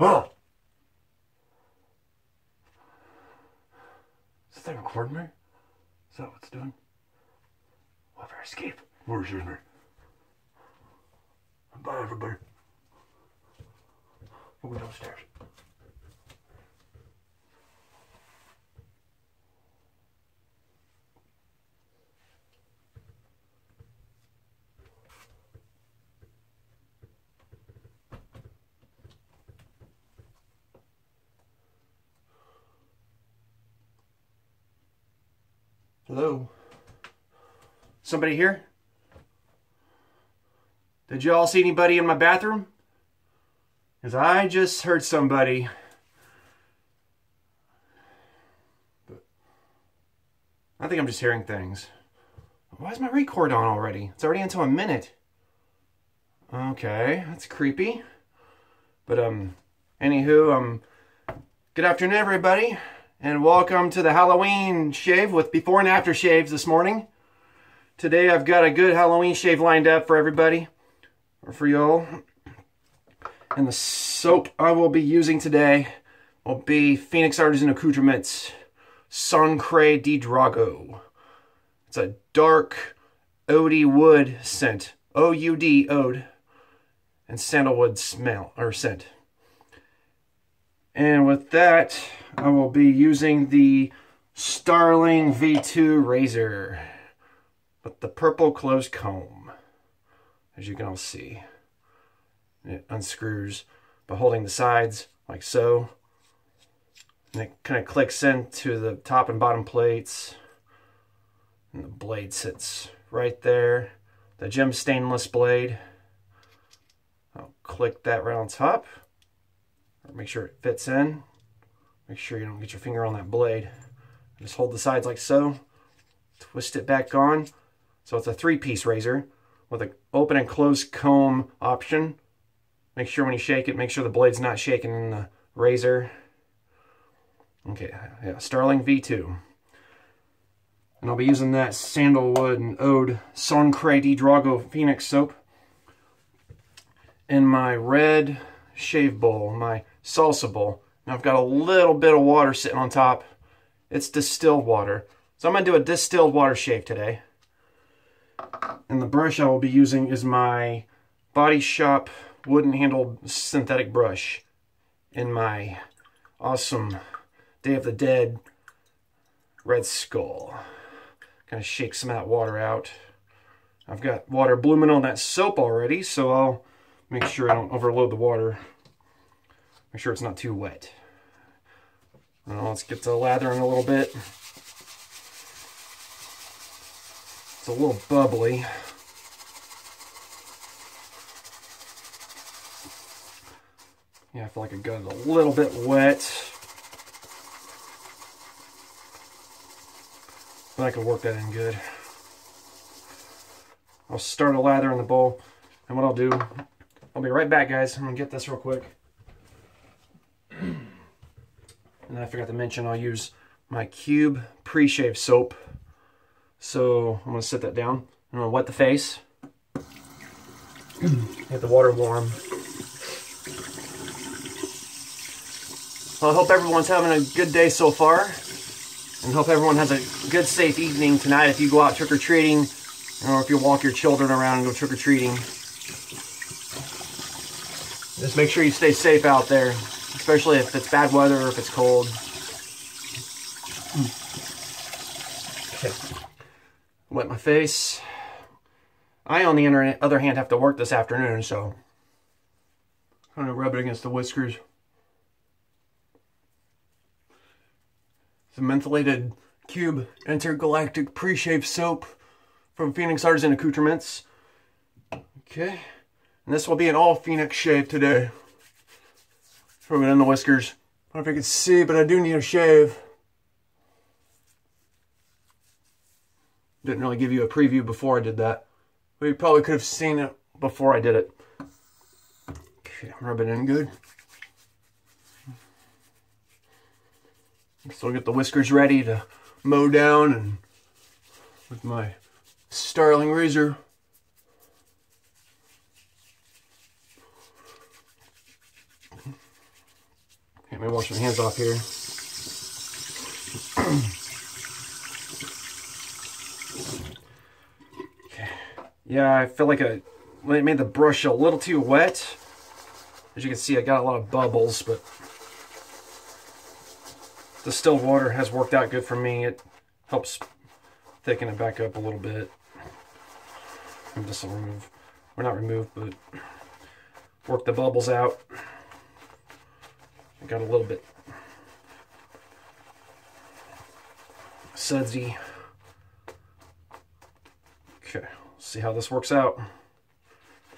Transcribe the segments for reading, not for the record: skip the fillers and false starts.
Oh! Is this thing recording me? Is that what it's doing? What if I escape? Where's me? Bye, everybody. We'll go downstairs. Hello? Somebody here? Did y'all see anybody in my bathroom? Because I just heard somebody. But I think I'm just hearing things. Why is my record on already? It's already into a minute. Okay, that's creepy. But anywho, good afternoon everybody. And welcome to the Halloween shave with before and after shaves this morning. Today I've got a good Halloween shave lined up for everybody, or for y'all. And the soap I will be using today will be Phoenix Artisan Accoutrements Sancre De Drago. It's a dark oud wood scent, O-U-D, oud, and sandalwood smell, or scent. And with that, I will be using the Starling V2 razor with the purple closed comb, as you can all see. It unscrews by holding the sides like so, and it kind of clicks into the top and bottom plates, and the blade sits right there. The gem stainless blade, I'll click that right on top. Make sure it fits in. Make sure you don't get your finger on that blade. Just hold the sides like so. Twist it back on. So it's a 3-piece razor with an open and closed comb option. Make sure when you shake it, make sure the blade's not shaking in the razor. Okay, yeah, Starling V2. And I'll be using that sandalwood and oud Sancre De Drago Phoenix soap in my red shave bowl, my salsa bowl. Now I've got a little bit of water sitting on top. It's distilled water. So I'm going to do a distilled water shave today. And the brush I will be using is my Body Shop wooden handled synthetic brush in my awesome Day of the Dead Red Skull. Kind of shake some of that water out. I've got water blooming on that soap already, so I'll make sure I don't overload the water. Make sure it's not too wet. Now let's get to lathering a little bit. It's a little bubbly. Yeah, I feel like I got it a little bit wet. But I can work that in good. I'll start a lather in the bowl. And what I'll do, I'll be right back, guys. I'm going to get this real quick. And I forgot to mention, I'll use my Cube pre-shave soap. So I'm going to set that down. I'm going to wet the face. Get the water warm. Well, I hope everyone's having a good day so far. And hope everyone has a good, safe evening tonight if you go out trick-or-treating, or if you walk your children around and go trick-or-treating. Just make sure you stay safe out there, especially if it's bad weather or if it's cold. Okay. Wet my face. I, on the other hand, have to work this afternoon, so I'm going to rub it against the whiskers. It's a mentholated Cube Intergalactic Pre-Shave Soap from Phoenix Artisan Accoutrements. Okay. And this will be an all Phoenix shave today. Throw it in the whiskers. I don't know if you can see, but I do need a shave. Didn't really give you a preview before I did that. But you probably could have seen it before I did it. Okay, rub it in good. So I'll get the whiskers ready to mow down, and with my Starling razor. Let me wash my hands off here. Okay. Yeah, I feel like it made the brush a little too wet. As you can see, I got a lot of bubbles, but distilled water has worked out good for me. It helps thicken it back up a little bit. And this will remove, or not remove, but work the bubbles out. I got a little bit sudsy. Okay, let's see how this works out.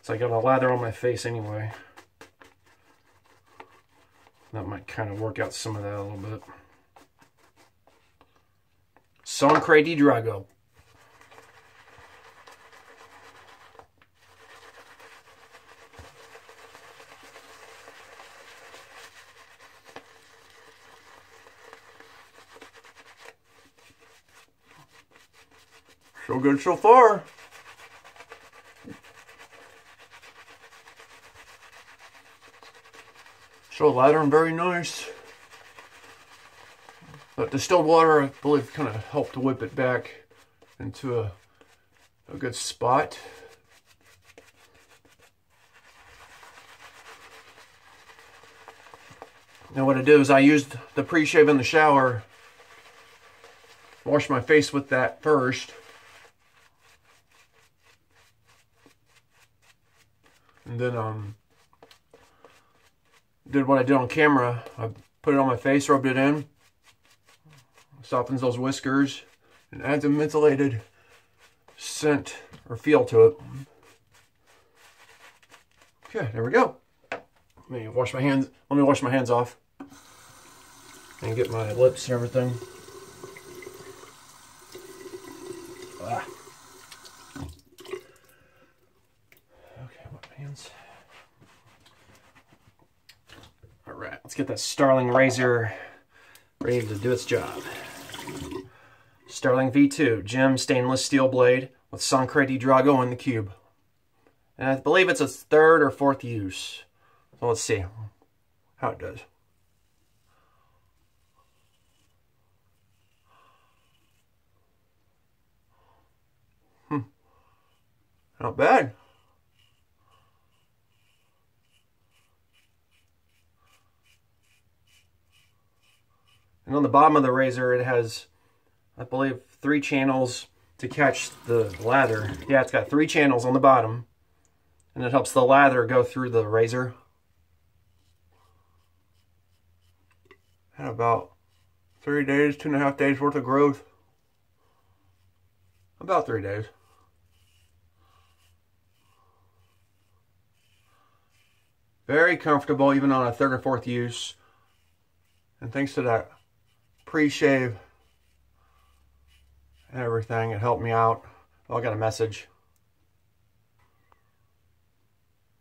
So I got a lather on my face anyway. That might kind of work out some of that a little bit. Sancre De Drago. So good so far. So lighter and very nice. But distilled water, I believe, kind of helped to whip it back into a good spot. Now what I do is I used the pre-shave in the shower. Wash my face with that first. And then did what I did on camera. I put it on my face, rubbed it in, softens those whiskers, and adds a mentholated scent or feel to it. Okay, there we go. Let me wash my hands. Let me wash my hands off and get my lips and everything. Ah. Okay, wet my hands. All right, let's get that Starling razor ready to do its job. Starling V2 gem stainless steel blade with Sancre De Drago in the cube. And I believe it's a 3rd or 4th use. So let's see how it does. Not bad. And on the bottom of the razor, it has, I believe, 3 channels to catch the lather. Yeah, it's got 3 channels on the bottom. And it helps the lather go through the razor. Had about 3 days, 2.5 days worth of growth. About 3 days. Very comfortable, even on a 3rd or 4th use. And thanks to that pre-shave and everything, it helped me out. Oh, I got a message.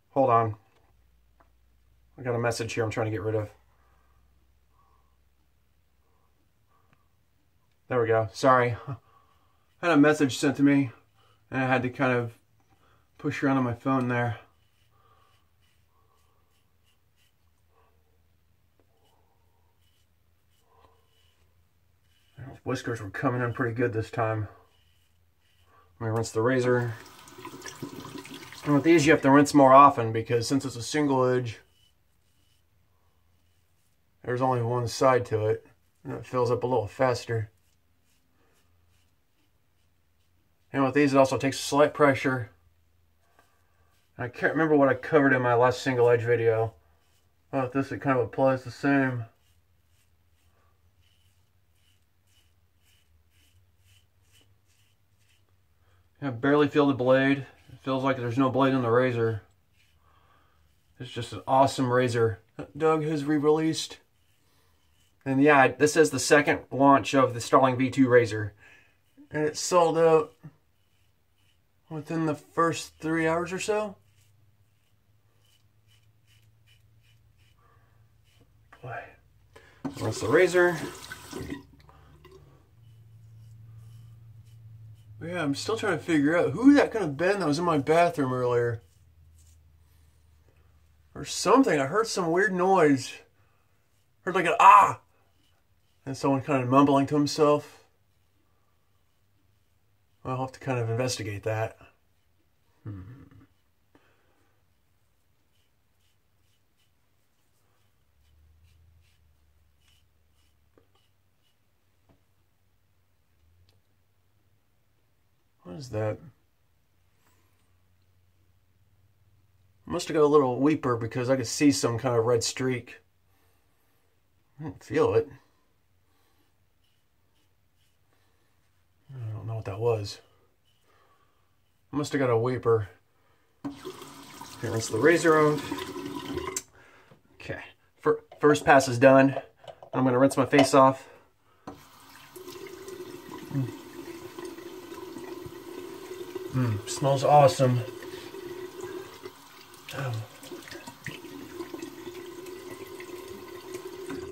Hold on. I got a message here I'm trying to get rid of. There we go. Sorry. I had a message sent to me and I had to kind of push around on my phone there. Whiskers were coming in pretty good this time. Let me rinse the razor. And with these you have to rinse more often because since it's a single edge, there's only one side to it and it fills up a little faster. And with these it also takes slight pressure. I can't remember what I covered in my last single edge video. But this it kind of applies the same. I barely feel the blade. It feels like there's no blade in the razor. It's just an awesome razor that Doug has re-released. And yeah, this is the 2nd launch of the Starling V2 razor. And it sold out within the first 3 hours or so. Boy. Rinse the razor. Yeah, I'm still trying to figure out who that could have been that was in my bathroom earlier. Or something. I heard some weird noise. heard like an ah, and someone kind of mumbling to himself. I'll have to kind of investigate that. What is that? I must have got a little weeper because I could see some kind of red streak. I didn't feel it. I don't know what that was. I must have got a weeper. Here, rinse the razor off. Okay. First pass is done. I'm going to rinse my face off. Smells awesome.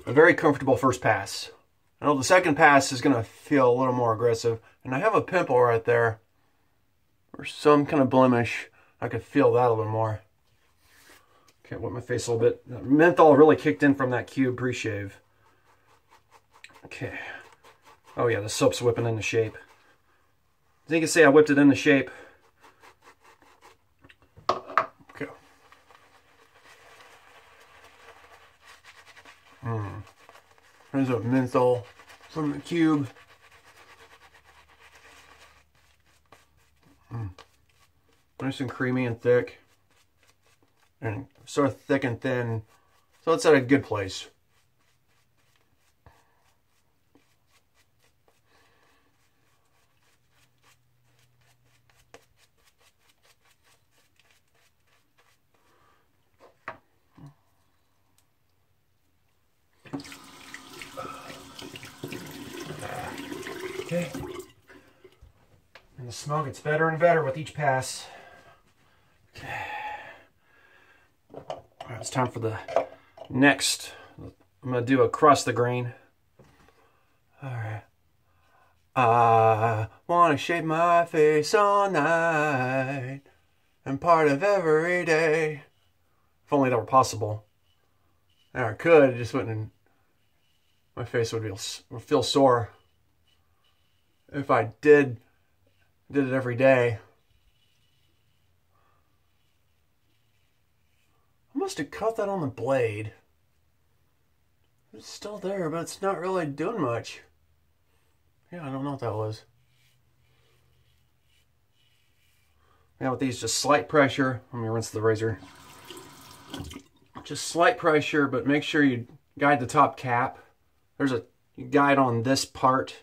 A very comfortable first pass. I know the second pass is going to feel a little more aggressive. And I have a pimple right there. Or some kind of blemish. I could feel that a little more. Okay, wet my face a little bit. That menthol really kicked in from that cube pre-shave. Okay. Oh yeah, the soap's whipping into shape. As you can see, I whipped it into shape. Okay. There's a menthol from the cube. Nice and creamy and thick. And sort of thick and thin. So it's at a good place. Okay. And the smell gets better and better with each pass. Okay. All right, it's time for the next. I'm going to do across the grain. All right. I want to shave my face all night and part of every day. If only that were possible. Now I could, it just wouldn't. My face would feel sore. If I did it every day. I must have cut that on the blade. It's still there, but it's not really doing much. Yeah, I don't know what that was. Now with these, just slight pressure. Let me rinse the razor. Just slight pressure, but make sure you guide the top cap. There's a guide on this part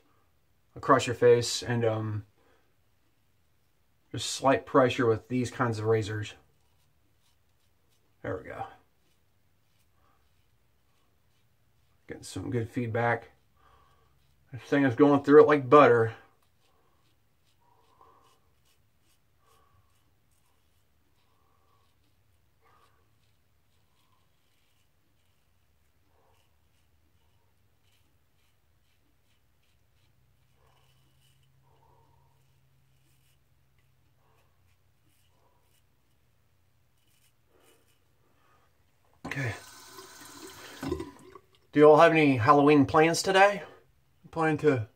across your face, and just slight pressure with these kinds of razors. There we go. Getting some good feedback. This thing is going through it like butter. Okay. Do you all have any Halloween plans today? Plan to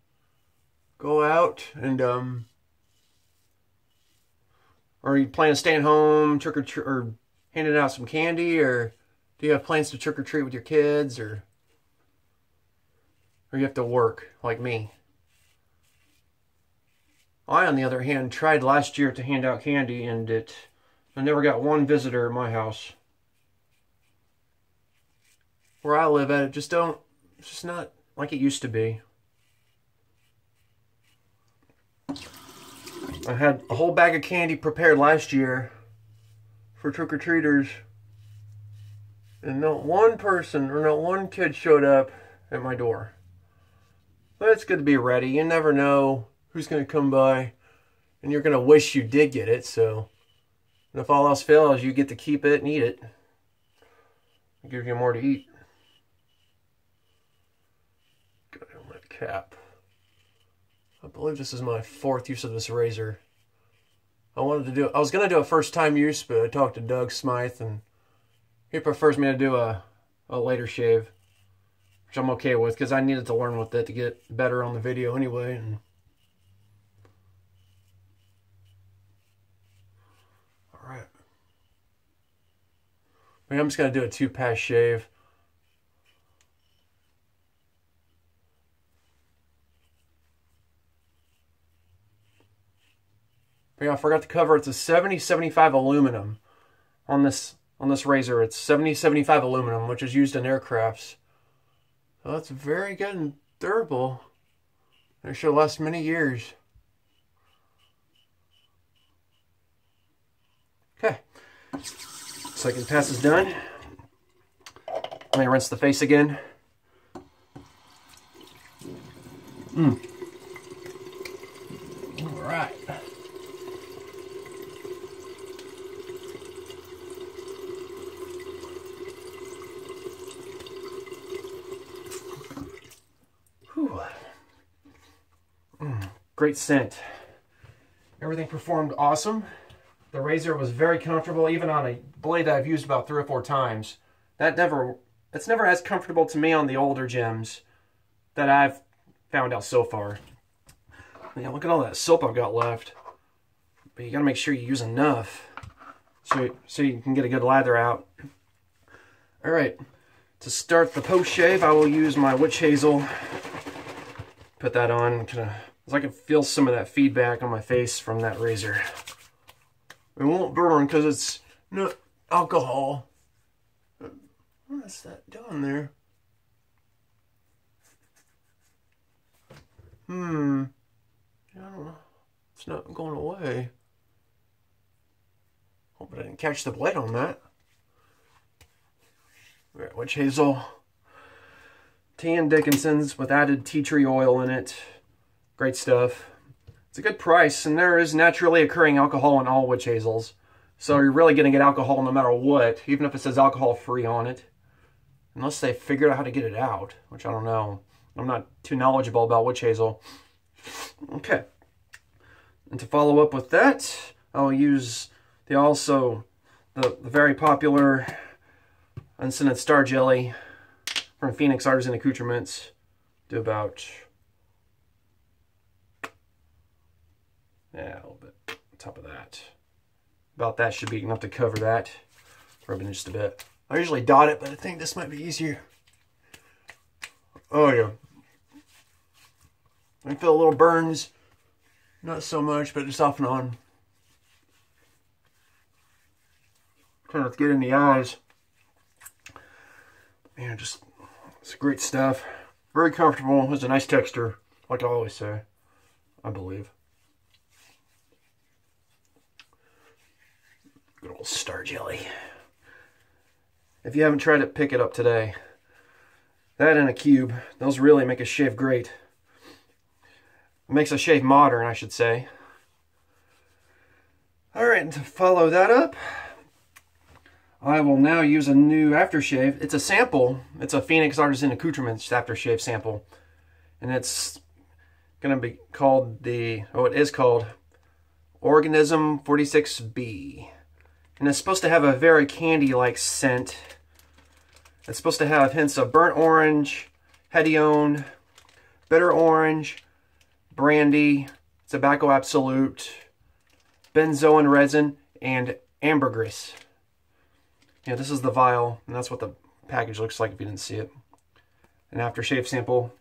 go out and or are you planning to stay at home, trick or treat, or handing out some candy, or do you have plans to trick or treat with your kids, or you have to work like me? I, on the other hand, tried last year to hand out candy, and I never got one visitor at my house. Where I live at, it's just not like it used to be. I had a whole bag of candy prepared last year for trick-or-treaters, and not one person or not one kid showed up at my door. But it's good to be ready. You never know who's going to come by, and you're going to wish you did get it. So, and if all else fails, you get to keep it and eat it. I'll give you more to eat. Got it on my cap. I believe this is my 4th use of this razor. I was going to do a first time use, but I talked to Doug Smythe, and he prefers me to do a later shave. which I'm okay with because I needed to learn with it to get better on the video anyway. And all right. I'm just going to do a 2-pass shave. But yeah, I forgot to cover it's a 70-75 aluminum on this razor. It's 70-75 aluminum, which is used in aircrafts. So that's very good and durable. It should last many years. Okay. Second pass is done. Let me rinse the face again. All right. Whew. Great scent. Everything performed awesome. The razor was very comfortable, even on a blade that I've used about 3 or 4 times. It's never as comfortable to me on the older gems that I've found out so far. Yeah, look at all that soap I've got left. But you gotta make sure you use enough so you can get a good lather out. All right, to start the post shave, I will use my witch hazel. Put that on, so I can feel some of that feedback on my face from that razor. It won't burn because it's not alcohol. What's that doing there? I don't know. It's not going away. Hope I didn't catch the blade on that. We got witch hazel. Tea and Dickinson's with added tea tree oil in it. Great stuff. It's a good price, and there is naturally occurring alcohol in all witch hazels. So you're really going to get alcohol no matter what, even if it says alcohol-free on it. Unless they figured out how to get it out, which I don't know. I'm not too knowledgeable about witch hazel. Okay. And to follow up with that, I'll use the very popular unscented Star Jelly from Phoenix Artisan Accoutrements. Do about... yeah, a little bit on top of that. About that should be enough to cover that. Rub it in just a bit. I usually dot it, but I think this might be easier. Oh yeah. I feel a little burns. Not so much, but just off and on. Trying not to get in the eyes. Man, just, it's great stuff. Very comfortable. It's a nice texture, like I always say, I believe. Good old Star Jelly. If you haven't tried it, pick it up today. That and a cube. Those really make a shave great. It makes a shave modern, I should say. Alright, and to follow that up, I will now use a new aftershave. It's a sample. It's a Phoenix Artisan Accoutrements aftershave sample. And it's going to be called it is called Organism 46B. And it's supposed to have a very candy-like scent. It's supposed to have hints of burnt orange, hedione, bitter orange, brandy, tobacco absolute, benzoin resin, and ambergris. Yeah, this is the vial, and that's what the package looks like if you didn't see it. An aftershave sample.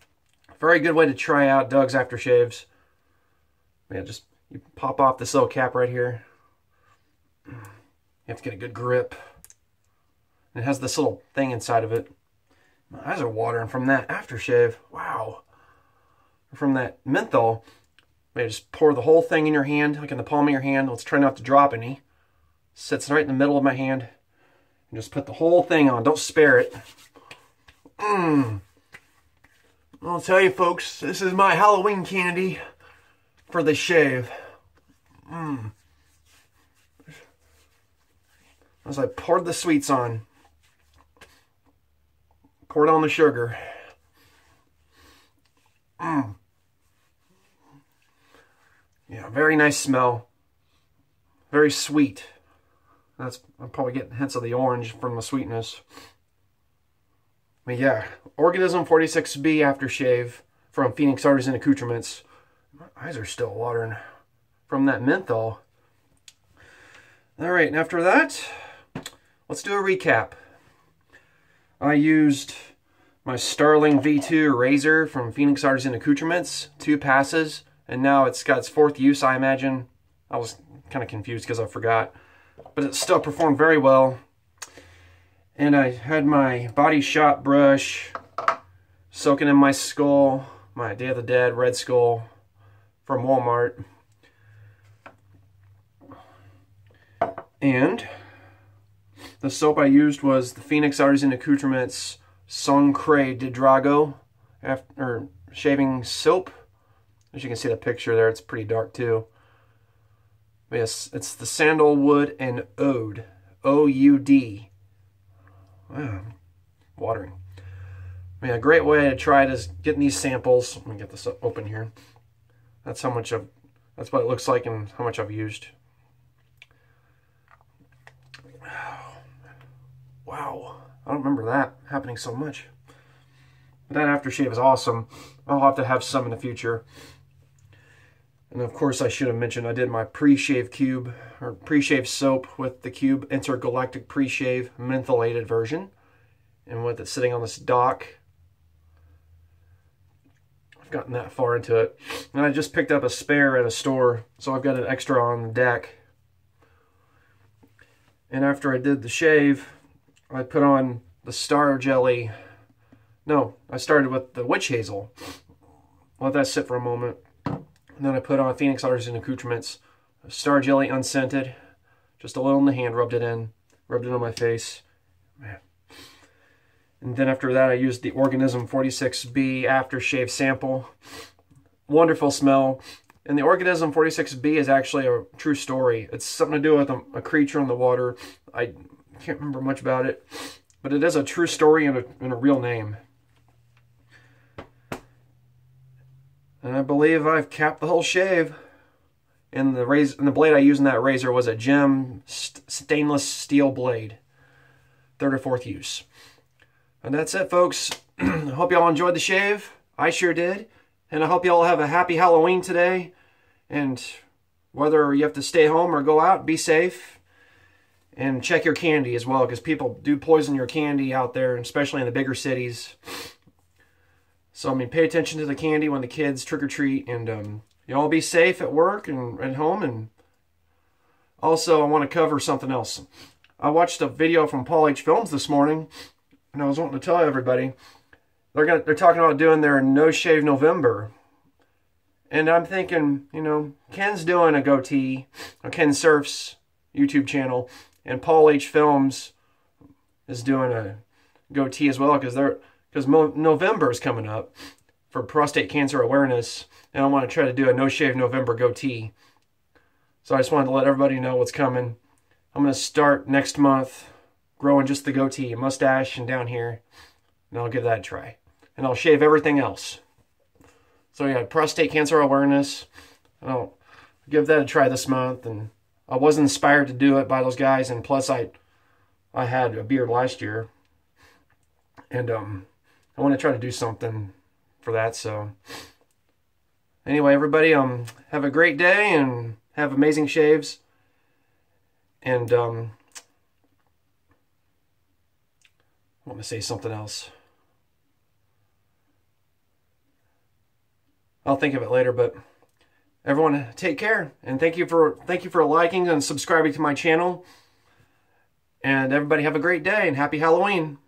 Very good way to try out Doug's aftershaves. Yeah, just you pop off this little cap right here. You have to get a good grip. And it has this little thing inside of it. My eyes are watering from that aftershave. Wow. From that menthol. Maybe just pour the whole thing in your hand, like in the palm of your hand. Let's try not to drop any. Sits right in the middle of my hand. And just put the whole thing on. Don't spare it. I'll tell you folks, this is my Halloween candy for the shave. As I poured the sweets on, poured on the sugar. Yeah, very nice smell. Very sweet. I'm probably getting hints of the orange from the sweetness. But yeah, Organism 46B Aftershave from Phoenix Artisan Accoutrements. My eyes are still watering from that menthol. Alright, and after that, let's do a recap. I used my Starling V2 razor from Phoenix Artisan Accoutrements, 2 passes, and now it's got its 4th use, I imagine. I was kind of confused because I forgot, but it still performed very well. And I had my Body Shop brush soaking in my skull, my Day of the Dead red skull from Walmart. And the soap I used was the Phoenix Artisan Accoutrements Sancre De Drago shaving soap. As you can see the picture there, it's pretty dark too. But yes, it's the Sandalwood and Oud. O-U-D. Wow, watering. Yeah, a great way to try it is getting these samples. Let me get this open here. That's how much that's what it looks like and how much I've used. Wow, I don't remember that happening so much. But that aftershave is awesome. I'll have to have some in the future. And of course I should have mentioned I did my pre-shave cube, or pre-shave soap with the Cube Intergalactic Pre-Shave mentholated version. And with it sitting on this dock, I've gotten that far into it. And I just picked up a spare at a store, so I've got an extra on the deck. And after I did the shave, I put on the Star Jelly. No, I started with the witch hazel. Let that sit for a moment. And then I put on Phoenix Artisan Accoutrements Star Jelly unscented. Just a little in the hand, rubbed it on my face. Man. And then after that I used the Organism 46B aftershave sample. Wonderful smell. And the Organism 46B is actually a true story. It's something to do with a creature in the water. I can't remember much about it, but it is a true story and a real name. And I believe I've capped the whole shave. And the blade I used in that razor was a gem stainless steel blade. 3rd or 4th use. And that's it, folks. I hope y'all enjoyed the shave. I sure did. And I hope y'all have a happy Halloween today. And whether you have to stay home or go out, be safe. And check your candy as well, because people do poison your candy out there, especially in the bigger cities. So, I mean, pay attention to the candy when the kids trick-or-treat. And y'all be safe at work and at home. And also, I want to cover something else. I watched a video from Paul H. Films this morning, and I was wanting to tell everybody. They're talking about doing their No Shave November. And I'm thinking, you know, Ken's doing a goatee, or Ken Surf's YouTube channel, and Paul H. Films is doing a goatee as well, because November is coming up for prostate cancer awareness, and I want to try to do a No Shave November goatee. So I just wanted to let everybody know what's coming. I'm going to start next month growing just the goatee, mustache, and down here, and I'll give that a try. And I'll shave everything else. So yeah, prostate cancer awareness. I'll give that a try this month. And I was inspired to do it by those guys. And plus I had a beard last year. And I want to try to do something for that. So anyway, everybody, have a great day and have amazing shaves. And I want to say something else. I'll think of it later, but everyone take care, and thank you for liking and subscribing to my channel. And everybody have a great day and happy Halloween.